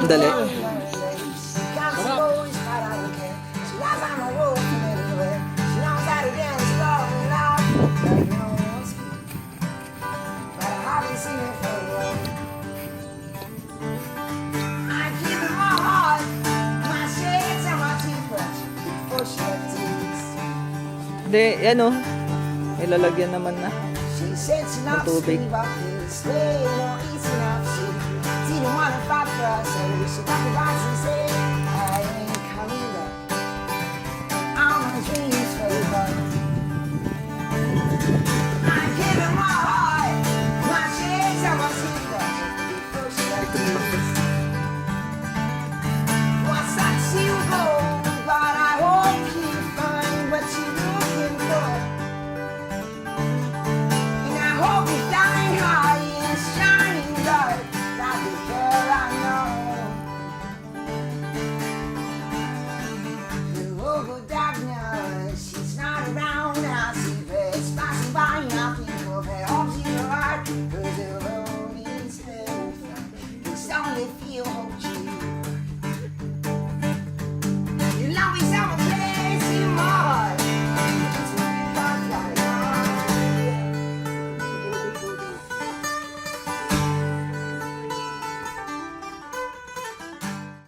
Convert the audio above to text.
Dali. Hindi, yan o. May lalagyan naman na. Ng tubig. She didn't want to fight for us, so she talked about she said